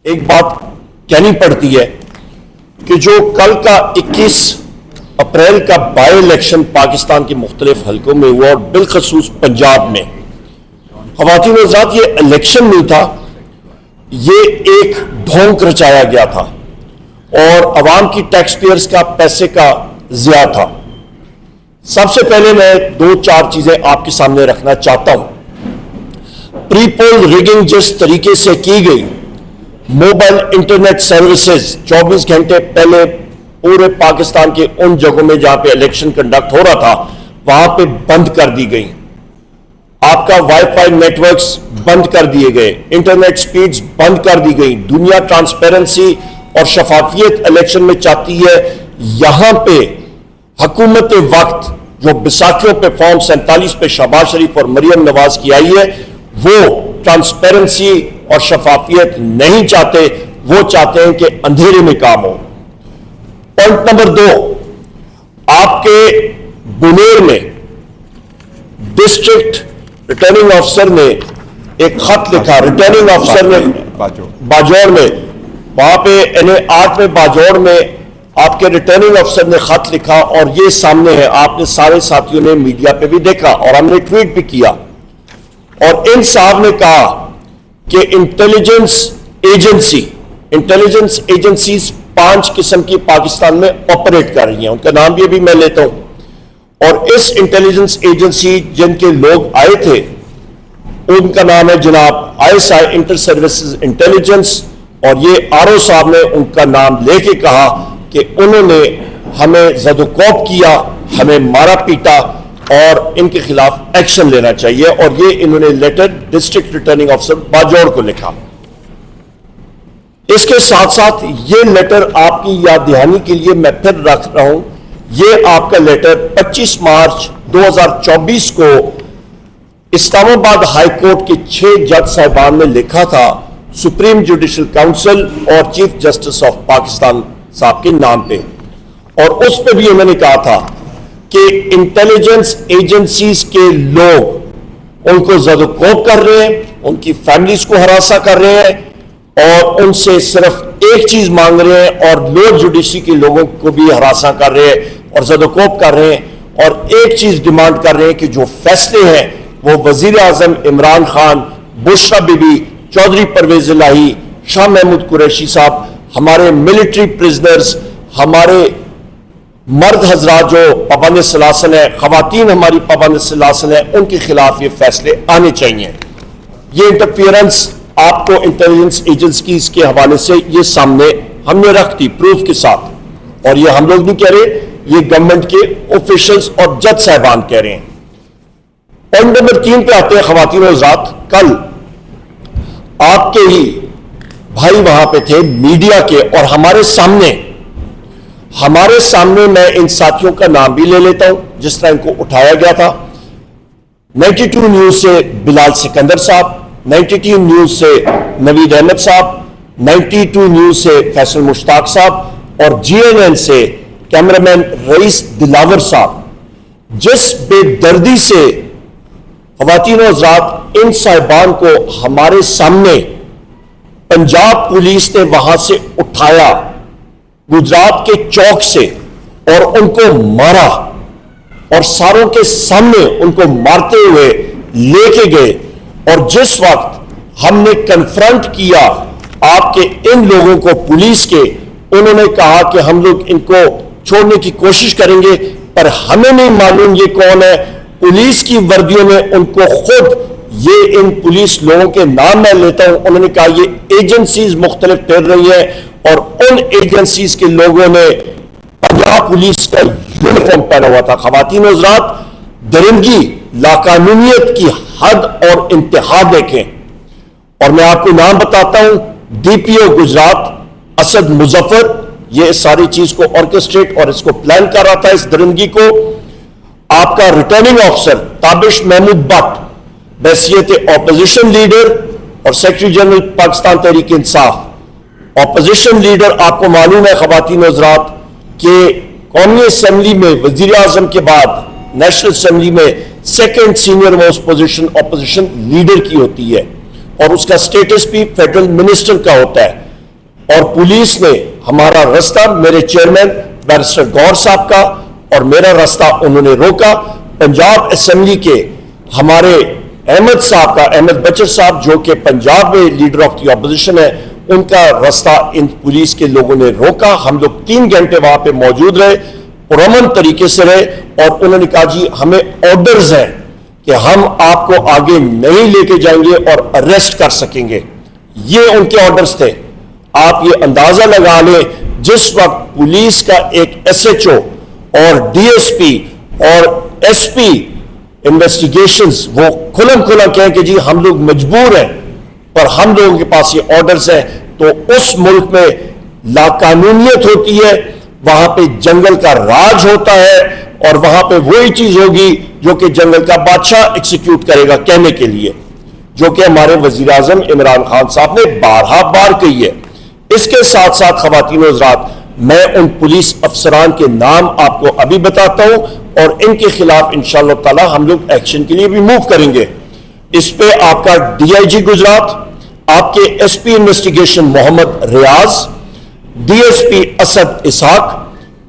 ایک بات کہنی پڑتی ہے کہ جو کل کا 21 اپریل کا بائی الیکشن پاکستان کے مختلف حلقوں میں ہوا اور بالخصوص پنجاب میں، خواتین و حضرات، یہ الیکشن نہیں تھا، یہ ایک ڈھونگ رچایا گیا تھا اور عوام کی ٹیکس پیئرز کا پیسے کا ضیاع تھا۔ سب سے پہلے میں 2-4 چیزیں آپ کے سامنے رکھنا چاہتا ہوں۔ پری پول ریگنگ جس طریقے سے کی گئی، موبائل انٹرنیٹ سروسز 24 گھنٹے پہلے پورے پاکستان کے ان جگہوں میں جہاں پہ الیکشن کنڈکٹ ہو رہا تھا وہاں پہ بند کر دی گئی، آپ کا وائی فائی نیٹ ورکس بند کر دیے گئے، انٹرنیٹ سپیڈز بند کر دی گئی۔ دنیا ٹرانسپیرنسی اور شفافیت الیکشن میں چاہتی ہے، یہاں پہ حکومت وقت جو بیساکھیوں پہ فارم 47 پہ شہباز شریف اور مریم نواز کی آئی ہے، وہ ٹرانسپیرنسی اور شفافیت نہیں چاہتے، وہ چاہتے ہیں کہ اندھیرے میں کام ہو۔ پوائنٹ نمبر 2، آپ کے بنیر میں ڈسٹرکٹ ریٹرننگ آفیسر نے ایک خط لکھا، ریٹرننگ آفیسر نے باجوڑ میں، وہاں پہ NA8 میں باجوڑ میں آپ کے ریٹرننگ آفیسر نے خط لکھا اور یہ سامنے ہے، آپ نے سارے ساتھیوں نے میڈیا پہ بھی دیکھا اور ہم نے ٹویٹ بھی کیا، اور ان صاحب نے کہا کہ انٹیلیجنس ایجنسیز 5 قسم کی پاکستان میں آپریٹ کر رہی ہیں، ان کا نام بھی ابھی میں لیتا ہوں، اور اس انٹیلیجنس ایجنسی جن کے لوگ آئے تھے ان کا نام ہے جناب ISI انٹر سروسز انٹیلیجنس، اور یہ RO صاحب نے ان کا نام لے کے کہا کہ انہوں نے ہمیں زد و کوب کیا، ہمیں مارا پیٹا اور ان کے خلاف ایکشن لینا چاہیے، اور یہ انہوں نے letter district returning officer Bajaur کو لکھا۔ اس کے ساتھ ساتھ یہ لیٹر آپ کی یاد دہانی کے لیے میں پھر رکھ رہا ہوں، یہ آپ کا لیٹر 25 مارچ 2024 کو اسلام آباد ہائی کورٹ کے 6 جج صاحبان نے لکھا تھا سپریم جوڈیشل کاؤنسل اور چیف جسٹس آف پاکستان صاحب کے نام پہ، اور اس پہ بھی انہوں نے کہا تھا کہ انٹیلیجنس ایجنسیز کے لوگ ان کو زد و کوب کر رہے ہیں، ان کی فیملیز کو ہراساں کر رہے ہیں اور ان سے صرف ایک چیز مانگ رہے ہیں، اور لوور جوڈیشری کے لوگوں کو بھی ہراساں کر رہے ہیں اور زد و کوب کر رہے ہیں، اور ایک چیز ڈیمانڈ کر رہے ہیں کہ جو فیصلے ہیں وہ وزیر اعظم عمران خان، بشرا بی بی، چودھری پرویز الہی، شاہ محمود قریشی صاحب، ہمارے ملٹری پرزنرز، ہمارے مرد حضرات جو پابند سلاسل ہیں، خواتین ہماری پابند سلاسل ہیں، ان کے خلاف یہ فیصلے آنے چاہیے۔ یہ انٹرفیئرنس آپ کو انٹیلیجنس ایجنسیز کے حوالے سے یہ سامنے ہم نے رکھ دی پروف کے ساتھ، اور یہ ہم لوگ نہیں کہہ رہے، یہ گورنمنٹ کے آفیشلز اور جج صاحبان کہہ رہے ہیں۔ پوائنٹ نمبر 3 پہ آتے ہیں خواتین و حضرات، کل آپ کے ہی بھائی وہاں پہ تھے میڈیا کے، اور ہمارے سامنے میں ان ساتھیوں کا نام بھی لے لیتا ہوں جس طرح ان کو اٹھایا گیا تھا۔ 92 نیوز سے بلال سکندر صاحب، 92 نیوز سے نوید احمد صاحب، 92 نیوز سے فیصل مشتاق صاحب، اور GNN سے کیمرامین رئیس دلاور صاحب۔ جس بے دردی سے خواتین و حضرات ان صاحبان کو ہمارے سامنے پنجاب پولیس نے وہاں سے اٹھایا گجرات کے چوک سے اور ان کو مارا، اور ساروں کے سامنے ان کو مارتے ہوئے لے کے گئے، اور جس وقت ہم نے کنفرنٹ کیا آپ کے ان لوگوں کو پولیس کے، انہوں نے کہا کہ ہم لوگ ان کو چھوڑنے کی کوشش کریں گے، پر ہمیں نہیں معلوم یہ کون ہے۔ پولیس کی وردیوں میں ان کو خود یہ ان پولیس لوگوں کے نام میں لیتا ہوں، انہوں نے کہا یہ ایجنسیز مختلف پھیر رہی ہیں، اور ان ایجنسیز کے لوگوں نے پنجاب پولیس کا یونیفارم پہنا ہوا تھا۔ خواتین و حضرات، درندگی، لاقانونیت کی حد اور انتہا دیکھیں، اور میں آپ کو نام بتاتا ہوں، DPO گجرات اسد مظفر، یہ ساری چیز کو آرکسٹریٹ اور اس کو پلان کر رہا تھا، اس درندگی کو۔ آپ کا ریٹرننگ آفیسر تابش محمود بٹ، بحیثیت اپوزیشن لیڈر اور secretary general Pakistan Tehreek Insaf, opposition leader, آپ کو معلوم ہے خواتین و حضرات کہ قومی اسمبلی میں وزیر اعظم کے بعد نیشنل اسمبلی میں second senior most position opposition leader کی ہوتی ہے، اور اس کا سٹیٹس بھی فیڈرل منسٹر کا ہوتا ہے۔ اور پولیس نے ہمارا راستہ میرے چیئرمین بیرسٹر گور صاحب کا اور میرا راستہ انہوں نے روکا. پنجاب اسمبلی کے ہمارے احمد صاحب کا, احمد بچر صاحب جو کہ پنجاب میں لیڈر آف دی اپوزیشن ہے, ان کا راستہ ان پولیس کے لوگوں نے روکا. ہم لوگ 3 گھنٹے وہاں پہ موجود رہے, پرامن طریقے سے رہے, اور انہوں نے کہا جی ہمیں آرڈرز ہیں کہ ہم آپ کو آگے نہیں لے کے جائیں گے اور اریسٹ کر سکیں گے. یہ ان کے آرڈرز تھے. آپ یہ اندازہ لگا لیں جس وقت پولیس کا ایک ایس ایچ او اور ڈی ایس پی اور ایس پی انویسٹیگیشنز وہ کھلم کھلا کہیں کہ جی ہم لوگ مجبور ہیں پر ہم لوگوں کے پاس یہ آرڈرز ہیں, تو اس ملک میں لاقانونیت ہوتی ہے, وہاں پہ جنگل کا راج ہوتا ہے, اور وہاں پہ وہی چیز ہوگی جو کہ جنگل کا بادشاہ ایکسیکیوٹ کرے گا کہنے کے لیے, جو کہ ہمارے وزیر اعظم عمران خان صاحب نے بارہا بار کہی ہے. اس کے ساتھ ساتھ خواتین و حضرات, میں ان پولیس افسران کے نام آپ کو ابھی بتاتا ہوں, اور ان کے خلاف انشاءاللہ تعالی ہم لوگ ایکشن کے لیے بھی موو کریں گے. اس پہ آپ کا ڈی آئی جی گجرات, آپ کے ایس پی انویسٹیگیشن محمد ریاض, ڈی ایس پی اسد اسحاق,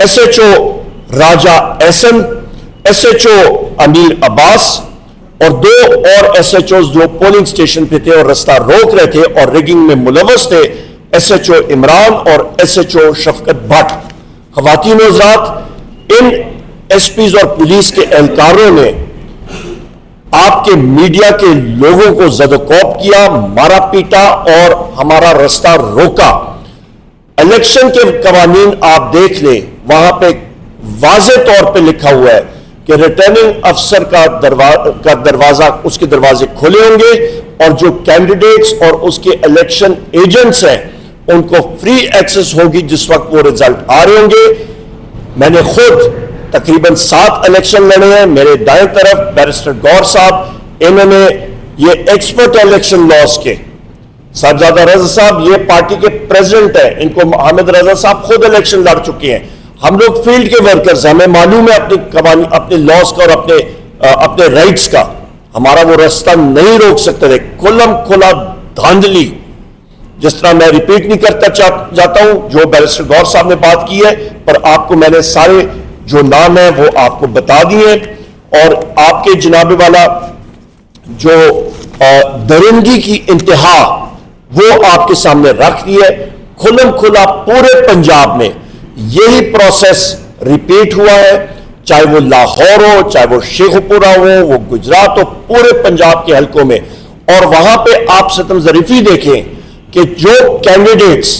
ایس ایچ او راجہ احسن, ایس ایچ او امیر عباس, اور 2 اور ایس ایچ اوز جو پولنگ سٹیشن پہ تھے اور رستہ روک رہے تھے اور ریگنگ میں ملوث تھے, ایس ایچ او عمران اور ایس ایچ او شفقت بھٹ. خواتین و حضرات, ان ایس پیز اور پولیس کے اہلکاروں نے آپ کے میڈیا کے لوگوں کو زد و کوب کیا, مارا پیٹا اور ہمارا راستہ روکا. الیکشن کے قوانین آپ دیکھ لیں, وہاں پہ واضح طور پہ لکھا ہوا ہے کہ ریٹرننگ افسر کا دروازہ, اس کے دروازے کھلے ہوں گے, اور جو کینڈیڈیٹس اور اس کے الیکشن ایجنٹس ہیں ان کو فری ایکسس ہوگی جس وقت وہ ریزلٹ آ رہے ہوں گے. میں نے خود تقریباً 7 الیکشن لڑے ہیں. میرے دائیں طرف بیرسٹر گور صاحب, انہوں نے یہ ایکسپرٹ الیکشن لاز کے, صاحبزادہ رضا صاحب یہ پارٹی کے پریزیڈنٹ ہیں, ان کو حامد رضا صاحب خود الیکشن لڑ چکے ہیں. ہم لوگ فیلڈ کے ورکرز, ہمیں معلوم ہے اپنے قوانین, اپنے لاز کا اور اپنے رائٹس کا. ہمارا وہ راستہ نہیں روک سکتے تھے. کھلم کھلا دھاندلی, جس طرح میں ریپیٹ نہیں کرتا جاتا ہوں جو بیرسٹر گور صاحب نے بات کی ہے, پر آپ کو میں نے سارے جو نام ہیں وہ آپ کو بتا دیے, اور آپ کے جناب والا جو درندگی کی انتہا وہ آپ کے سامنے رکھ دی ہے. کھلم کھلا پورے پنجاب میں یہی پروسیس ریپیٹ ہوا ہے, چاہے وہ لاہور ہو, چاہے وہ شیخ پورہ ہو, وہ گجرات ہو, پورے پنجاب کے حلقوں میں. اور وہاں پہ آپ ستم ظریفی دیکھیں کہ جو کینڈیڈیٹس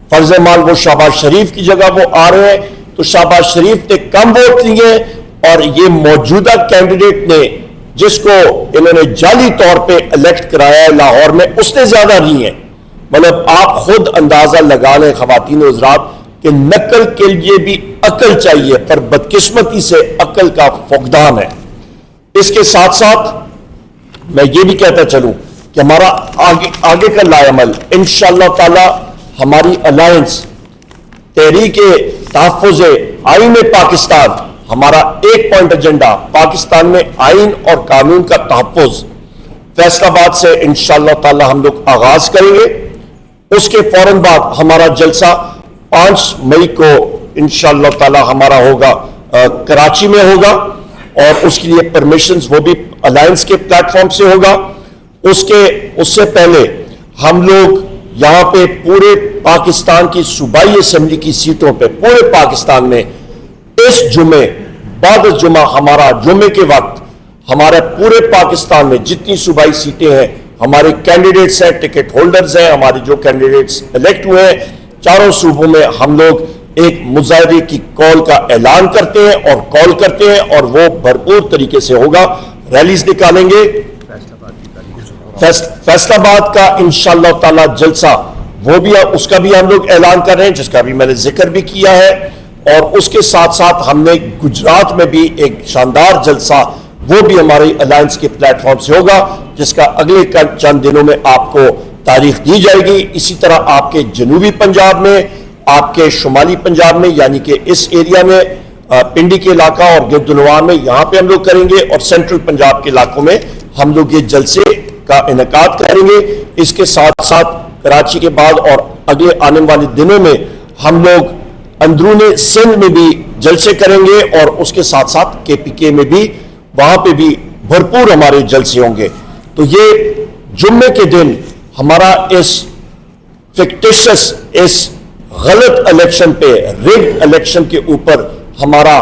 فرض مال وہ شہباز شریف کی جگہ وہ آ رہے ہیں, تو شہباز شریف نے کم ووٹ لیے, اور یہ موجودہ کینڈیڈیٹ نے جس کو انہوں نے جعلی طور پہ الیکٹ کرایا ہے لاہور میں, اس نے زیادہ نہیں ہے. مطلب آپ خود اندازہ لگا لیں خواتین و حضرات کہ نقل کے لیے بھی عقل چاہیے, پر بدقسمتی سے عقل کا فقدان ہے. اس کے ساتھ ساتھ میں یہ بھی کہتا چلوں کہ ہمارا آگے کا لائے عمل انشاءاللہ تعالی, ہماری الائنس تحریک تحفظ آئین پاکستان, ہمارا ایک پوائنٹ ایجنڈا پاکستان میں آئین اور قانون کا تحفظ, فیصل آباد سے انشاءاللہ تعالی ہم لوگ آغاز کریں گے. اس کے فوراً بعد ہمارا جلسہ 5 مئی کو انشاءاللہ تعالی ہمارا ہوگا کراچی میں ہوگا, اور اس کے لیے پرمیشنز وہ بھی الائنس کے پلیٹ فارم سے ہوگا. اس سے پہلے ہم لوگ یہاں پہ پورے پاکستان کی صوبائی اسمبلی کی سیٹوں پہ پورے پاکستان میں اس جمعے بعد جمعہ, ہمارا جمعے کے وقت ہمارے پورے پاکستان میں جتنی صوبائی سیٹیں ہیں, ہمارے کینڈیڈیٹس ہیں, ٹکٹ ہولڈرز ہیں, ہمارے جو کینڈیڈیٹس الیکٹ ہوئے ہیں, چاروں صوبوں میں ہم لوگ ایک مظاہرے کی کال کا اعلان کرتے ہیں اور کال کرتے ہیں, اور وہ بھرپور طریقے سے ہوگا. ریلیز نکالیں گے. فیصل آباد کا انشاءاللہ تعالی جلسہ وہ بھی, اس کا بھی ہم لوگ اعلان کر رہے ہیں, جس کا بھی میں نے ذکر بھی کیا ہے. اور اس کے ساتھ ساتھ ہم نے گجرات میں بھی ایک شاندار جلسہ وہ بھی ہماری الائنس کے پلیٹ فارم سے ہوگا, جس کا اگلے چند دنوں میں آپ کو تاریخ دی جائے گی. اسی طرح آپ کے جنوبی پنجاب میں, آپ کے شمالی پنجاب میں, یعنی کہ اس ایریا میں پنڈی کے علاقہ اور گردنوان میں یہاں پہ ہم لوگ کریں گے, اور سینٹرل پنجاب کے علاقوں میں ہم لوگ یہ جلسے کا انعقاد کریں گے. اس کے ساتھ ساتھ کراچی کے بعد اور اگلے آنے والے دنوں میں ہم لوگ اندرون سندھ میں بھی جلسے کریں گے اور اس کے ساتھ ساتھ کے پی کے میں بھی وہاں پہ بھی بھرپور ہمارے جلسے ہوں گے. تو یہ جمعے کے دن ہمارا اس فکٹیشس اس غلط الیکشن پہ ریگڈ الیکشن کے اوپر ہمارا